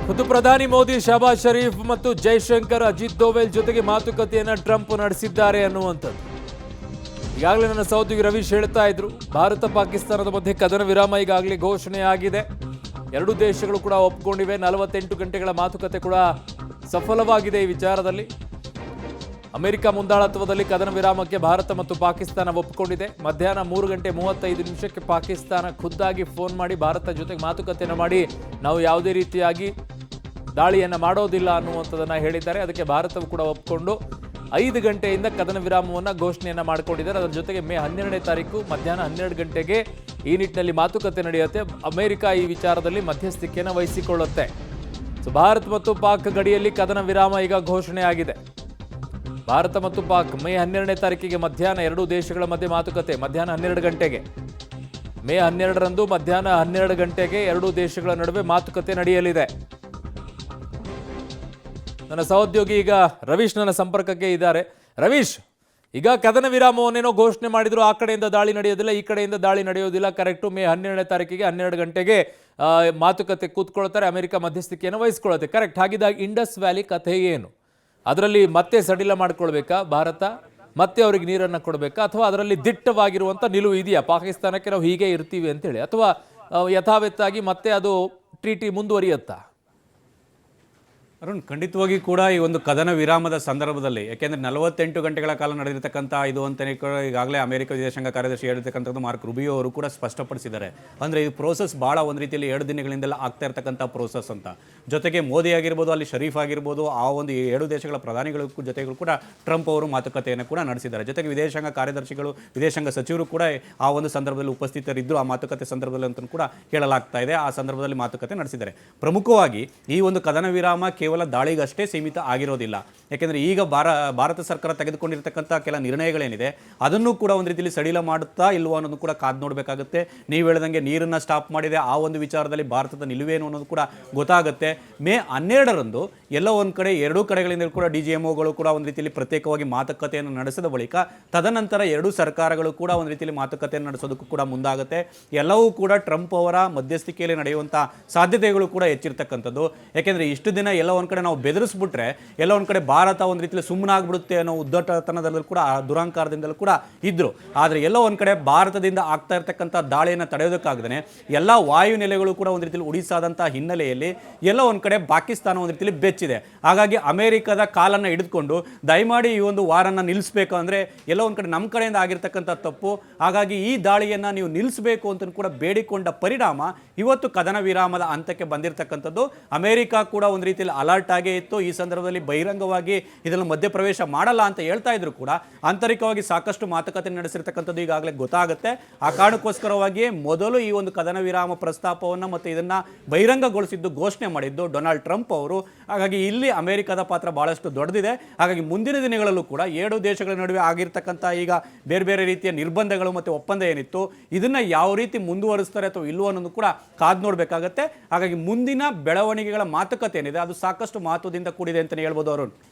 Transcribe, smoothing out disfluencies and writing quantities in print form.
ಖುದ್ದು ಪ್ರಧಾನಿ ಮೋದಿ ಶಹಬಾಜ್ ಶರೀಫ್ ಮತ್ತು ಜೈಶಂಕರ್ ಅಜಿತ್ ದೋವೆಲ್ ಜೊತೆಗೆ ಮಾತುಕತೆಯನ್ನ ಟ್ರಂಪ್ ನಡೆಸಿದ್ದಾರೆ ಅನ್ನುವಂಥದ್ದು. ಈಗಾಗಲೇ ನನ್ನ ಸಹೋದ್ಯೋಗಿ ರವೀಶ್ ಹೇಳ್ತಾ ಇದ್ರು, ಭಾರತ ಪಾಕಿಸ್ತಾನದ ಮಧ್ಯೆ ಕದನ ವಿರಾಮ ಈಗಾಗಲೇ ಘೋಷಣೆ ಆಗಿದೆ. ಎರಡೂ ದೇಶಗಳು ಕೂಡ ಒಪ್ಪಿಕೊಂಡಿವೆ. 48 ಗಂಟೆಗಳ ಮಾತುಕತೆ ಕೂಡ ಸಫಲವಾಗಿದೆ. ಈ ವಿಚಾರದಲ್ಲಿ ಅಮೆರಿಕ ಮುಂದಾಳತ್ವದಲ್ಲಿ ಕದನ ವಿರಾಮಕ್ಕೆ ಭಾರತ ಮತ್ತು ಪಾಕಿಸ್ತಾನ ಒಪ್ಪಿಕೊಂಡಿದೆ. ಮಧ್ಯಾಹ್ನ 3:35 ಪಾಕಿಸ್ತಾನ ಖುದ್ದಾಗಿ ಫೋನ್ ಮಾಡಿ ಭಾರತ ಜೊತೆಗೆ ಮಾತುಕತೆಯನ್ನು ಮಾಡಿ ನಾವು ಯಾವುದೇ ರೀತಿಯಾಗಿ ದಾಳಿಯನ್ನು ಮಾಡೋದಿಲ್ಲ ಅನ್ನುವಂಥದ್ದನ್ನು ಹೇಳಿದ್ದಾರೆ. ಅದಕ್ಕೆ ಭಾರತವು ಕೂಡ ಒಪ್ಪಿಕೊಂಡು 5 ಗಂಟೆಯಿಂದ ಕದನ ವಿರಾಮವನ್ನು ಘೋಷಣೆಯನ್ನು ಮಾಡಿಕೊಂಡಿದ್ದಾರೆ. ಅದರ ಜೊತೆಗೆ ಮೇ 12ನೇ ತಾರೀಕು ಮಧ್ಯಾಹ್ನ 12 ಗಂಟೆಗೆ ಈ ನಿಟ್ಟಿನಲ್ಲಿ ಮಾತುಕತೆ ನಡೆಯುತ್ತೆ. ಅಮೆರಿಕ ಈ ವಿಚಾರದಲ್ಲಿ ಮಧ್ಯಸ್ಥಿಕೆಯನ್ನು ವಹಿಸಿಕೊಳ್ಳುತ್ತೆ. ಭಾರತ ಮತ್ತು ಪಾಕ್ ಗಡಿಯಲ್ಲಿ ಕದನ ವಿರಾಮ ಈಗ ಘೋಷಣೆ ಆಗಿದೆ. ಭಾರತ ಮತ್ತು ಪಾಕ್ ಮೇ 12ನೇ ತಾರೀಕಿಗೆ ಮಧ್ಯಾಹ್ನ ಎರಡೂ ದೇಶಗಳ ಮಧ್ಯೆ ಮಾತುಕತೆ. ಮಧ್ಯಾಹ್ನ 12 ಗಂಟೆಗೆ ಮೇ 12ರಂದು ಮಧ್ಯಾಹ್ನ 12 ಗಂಟೆಗೆ ಎರಡೂ ದೇಶಗಳ ನಡುವೆ ಮಾತುಕತೆ ನಡೆಯಲಿದೆ. ನನ್ನ ಸಹೋದ್ಯೋಗಿ ಈಗ ರವೀಶ್ ನನ್ನ ಸಂಪರ್ಕಕ್ಕೆ ಇದ್ದಾರೆ. ರವೀಶ್, ಈಗ ಕದನ ವಿರಾಮವನ್ನೇನೋ ಘೋಷಣೆ ಮಾಡಿದ್ರು, ಆ ಕಡೆಯಿಂದ ದಾಳಿ ನಡೆಯೋದಿಲ್ಲ, ಈ ಕಡೆಯಿಂದ ದಾಳಿ ನಡೆಯೋದಿಲ್ಲ. ಕರೆಕ್ಟು ಮೇ 12ನೇ ತಾರೀಕಿಗೆ 12 ಗಂಟೆಗೆ ಮಾತುಕತೆ ಕೂತ್ಕೊಳ್ತಾರೆ. ಅಮೆರಿಕ ಮಧ್ಯಸ್ಥಿಕೆಯನ್ನು ವಹಿಸ್ಕೊಳ್ಳುತ್ತೆ. ಕರೆಕ್ಟ್. ಹಾಗಿದ್ದಾಗ ಇಂಡಸ್ ವ್ಯಾಲಿ ಕಥೆ ಏನು? ಅದರಲ್ಲಿ ಮತ್ತೆ ಸಡಿಲ ಮಾಡ್ಕೊಳ್ಬೇಕಾ ಭಾರತ? ಮತ್ತೆ ಅವ್ರಿಗೆ ನೀರನ್ನು ಕೊಡಬೇಕಾ? ಅಥವಾ ಅದರಲ್ಲಿ ದಿಟ್ಟವಾಗಿರುವಂಥ ನಿಲುವು ಇದೆಯಾ, ಪಾಕಿಸ್ತಾನಕ್ಕೆ ನಾವು ಹೀಗೆ ಇರ್ತೀವಿ ಅಂತೇಳಿ? ಅಥವಾ ಯಥಾವತ್ತಾಗಿ ಮತ್ತೆ ಅದು ಟ್ರೀಟಿ ಮುಂದುವರಿಯುತ್ತಾ? ಅರುಣ್, ಖಂಡಿತವಾಗಿ ಕೂಡ ಈ ಒಂದು ಕದನ ವಿರಾಮದ ಸಂದರ್ಭದಲ್ಲಿ, ಯಾಕೆಂದರೆ 48 ಗಂಟೆಗಳ ಕಾಲ ನಡೆದಿರ್ತಕ್ಕಂಥ ಇದು ಅಂತಲೇ ಈಗಾಗಲೇ ಅಮೆರಿಕ ವಿದೇಶಾಂಗ ಕಾರ್ಯದರ್ಶಿ ಹೇಳಿರ್ತಕ್ಕಂಥದ್ದು ಮಾರ್ಕ್ ರುಬಿಯೋ ಅವರು ಕೂಡ ಸ್ಪಷ್ಟಪಡಿಸಿದ್ದಾರೆ. ಅಂದರೆ ಈ ಪ್ರೋಸೆಸ್ ಭಾಳ ಒಂದು ರೀತಿಯಲ್ಲಿ 2 ದಿನಗಳಿಂದೆಲ್ಲ ಆಗ್ತಾ ಇರ್ತಕ್ಕಂಥ ಪ್ರೋಸೆಸ್ ಅಂತ. ಜೊತೆಗೆ ಮೋದಿ ಆಗಿರ್ಬೋದು, ಅಲ್ಲಿ ಶರೀಫ್ ಆಗಿರ್ಬೋದು, ಆ ಒಂದು 7 ದೇಶಗಳ ಪ್ರಧಾನಿಗಳ ಜೊತೆಗಳು ಕೂಡ ಟ್ರಂಪ್ ಅವರು ಮಾತುಕತೆಯನ್ನು ಕೂಡ ನಡೆಸಿದ್ದಾರೆ. ಜೊತೆಗೆ ವಿದೇಶಾಂಗ ಕಾರ್ಯದರ್ಶಿಗಳು, ವಿದೇಶಾಂಗ ಸಚಿವರು ಕೂಡ ಆ ಒಂದು ಸಂದರ್ಭದಲ್ಲಿ ಉಪಸ್ಥಿತರಿದ್ದರು. ಆ ಮಾತುಕತೆ ಸಂದರ್ಭದಲ್ಲಿ ಅಂತ ಕೂಡ ಹೇಳಲಾಗ್ತಾ ಇದೆ. ಆ ಸಂದರ್ಭದಲ್ಲಿ ಮಾತುಕತೆ ನಡೆಸಿದ್ದಾರೆ. ಪ್ರಮುಖವಾಗಿ ಈ ಒಂದು ಕದನ ವಿರಾಮ ಕೇವಲ ದಾಳಿಗಷ್ಟೇ ಸೀಮಿತ ಆಗಿರೋದಿಲ್ಲ. ಯಾಕೆಂದರೆ ಈಗ ಭಾರತ ಸರ್ಕಾರ ತೆಗೆದುಕೊಂಡಿರ್ತಕ್ಕಂಥ ಕೆಲ ನಿರ್ಣಯಗಳೇನಿದೆ ಅದನ್ನು ಕೂಡ ಒಂದು ರೀತಿಯಲ್ಲಿ ಸಡಿಲ ಮಾಡುತ್ತಾ ಇಲ್ವೋ ಅನ್ನೋದು ಕೂಡ ಕಾದು ನೋಡಬೇಕಾಗುತ್ತೆ. ನೀವು ಹೇಳ್ದಂಗೆ ನೀರನ್ನು ಸ್ಟಾಪ್ ಮಾಡಿದೆ, ಆ ಒಂದು ವಿಚಾರದಲ್ಲಿ ಭಾರತದ ನಿಲುವೇನು ಅನ್ನೋದು ಕೂಡ ಗೊತ್ತಾಗುತ್ತೆ. ಮೇ 12ರಂದು ಎಲ್ಲ ಒಂದು ಕಡೆ ಎರಡೂ ಕಡೆಗಳಿಂದ ಕೂಡ DGMOಗಳು ಕೂಡ ಒಂದು ರೀತಿಯಲ್ಲಿ ಪ್ರತ್ಯೇಕವಾಗಿ ಮಾತುಕತೆಯನ್ನು ನಡೆಸಿದ ಬಳಿಕ ತದನಂತರ ಎರಡೂ ಸರ್ಕಾರಗಳು ಕೂಡ ಒಂದು ರೀತಿಯಲ್ಲಿ ಮಾತುಕತೆಯನ್ನು ನಡೆಸೋದಕ್ಕೂ ಕೂಡ ಮುಂದಾಗುತ್ತೆ. ಎಲ್ಲವೂ ಕೂಡ ಟ್ರಂಪ್ ಅವರ ಮಧ್ಯಸ್ಥಿಕೆಯಲ್ಲಿ ನಡೆಯುವಂಥ ಸಾಧ್ಯತೆಗಳು ಕೂಡ ಹೆಚ್ಚಿರ್ತಕ್ಕಂಥದ್ದು. ಯಾಕೆಂದರೆ ಇಷ್ಟು ದಿನ ಎಲ್ಲ ಒಂದು ಕಡೆ ನಾವು ಬೆದರಿಸ್ಬಿಟ್ರೆ ಎಲ್ಲ ಒಂದು ಕಡೆ ಭಾರತ ಒಂದು ರೀತಿಯಲ್ಲಿ ಸುಮ್ಮನಾಗ್ಬಿಡುತ್ತೆ ಅನ್ನೋ ಉದ್ದಟತನದಲ್ಲೂ ಕೂಡ ಆ ದುರಾಂಕಾರದಿಂದಲೂ ಕೂಡ ಇದ್ದರು. ಆದರೆ ಎಲ್ಲ ಒಂದು ಕಡೆ ಭಾರತದಿಂದ ಆಗ್ತಾ ಇರ್ತಕ್ಕಂಥ ದಾಳಿಯನ್ನು ತಡೆಯೋದಕ್ಕಾಗದೇ ಎಲ್ಲ ವಾಯು ನೆಲೆಗಳು ಕೂಡ ಒಂದು ರೀತಿಯಲ್ಲಿ ಉಡಿಸಾದಂಥ ಹಿನ್ನೆಲೆಯಲ್ಲಿ ಎಲ್ಲ ಒಂದು ಕಡೆ ಪಾಕಿಸ್ತಾನ ಒಂದು ರೀತಿಯಲ್ಲಿ ಬೆಚ್ಚಿದೆ. ಹಾಗಾಗಿ ಅಮೆರಿಕದ ಕಾಲನ್ನು ಹಿಡಿದುಕೊಂಡು ದಯಮಾಡಿ ಈ ಒಂದು ವಾರನ್ನು ನಿಲ್ಲಿಸಬೇಕು, ಅಂದರೆ ಎಲ್ಲ ಒಂದು ಕಡೆ ನಮ್ಮ ಕಡೆಯಿಂದ ಆಗಿರ್ತಕ್ಕಂಥ ತಪ್ಪು, ಹಾಗಾಗಿ ಈ ದಾಳಿಯನ್ನು ನೀವು ನಿಲ್ಲಿಸಬೇಕು ಅಂತ ಕೂಡ ಬೇಡಿಕೊಂಡ ಪರಿಣಾಮ ಇವತ್ತು ಕದನ ವಿರಾಮದ ಹಂತಕ್ಕೆ ಬಂದಿರತಕ್ಕಂಥದ್ದು. ಅಮೆರಿಕ ಕೂಡ ಒಂದು ರೀತಿಯಲ್ಲಿ ಅಲರ್ಟ್ ಆಗೇ ಇತ್ತು. ಈ ಸಂದರ್ಭದಲ್ಲಿ ಬಹಿರಂಗವಾಗಿ ಇದನ್ನು ಮಧ್ಯಪ್ರವೇಶ ಮಾಡಲ್ಲ ಅಂತ ಹೇಳ್ತಾ ಇದ್ರು ಕೂಡ ಆಂತರಿಕವಾಗಿ ಸಾಕಷ್ಟು ಮಾತುಕತೆ ನಡೆಸಿರ್ತಕ್ಕಂಥದ್ದು ಈಗಾಗಲೇ ಗೊತ್ತಾಗುತ್ತೆ. ಆ ಕಾರಣಕ್ಕೋಸ್ಕರವಾಗಿಯೇ ಮೊದಲು ಈ ಒಂದು ಕದನ ವಿರಾಮ ಪ್ರಸ್ತಾಪವನ್ನು ಮತ್ತು ಇದನ್ನು ಬಹಿರಂಗಗೊಳಿಸಿದ್ದು, ಘೋಷಣೆ ಮಾಡಿದ್ದು ಡೊನಾಲ್ಡ್ ಟ್ರಂಪ್ ಅವರು. ಹಾಗಾಗಿ ಇಲ್ಲಿ ಅಮೆರಿಕದ ಪಾತ್ರ ಬಹಳಷ್ಟು ದೊಡ್ಡದಿದೆ. ಹಾಗಾಗಿ ಮುಂದಿನ ದಿನಗಳಲ್ಲೂ ಕೂಡ 7 ದೇಶಗಳ ನಡುವೆ ಆಗಿರ್ತಕ್ಕಂಥ ಈಗ ಬೇರೆ ಬೇರೆ ರೀತಿಯ ನಿರ್ಬಂಧಗಳು ಮತ್ತು ಒಪ್ಪಂದ ಏನಿತ್ತು ಇದನ್ನು ಯಾವ ರೀತಿ ಮುಂದುವರಿಸ್ತಾರೆ ಅಥವಾ ಇಲ್ಲವೋ ಅನ್ನೋದು ಕೂಡ ಕಾದು ನೋಡಬೇಕಾಗತ್ತೆ. ಹಾಗಾಗಿ ಮುಂದಿನ ಬೆಳವಣಿಗೆಗಳ ಮಾತುಕತೆ ಏನಿದೆ ಅದು ಸಾಕಷ್ಟು ಮಹತ್ವದಿಂದ ಕೂಡಿದೆ ಅಂತಲೇ ಹೇಳ್ಬೋದು ಅರುಣ್.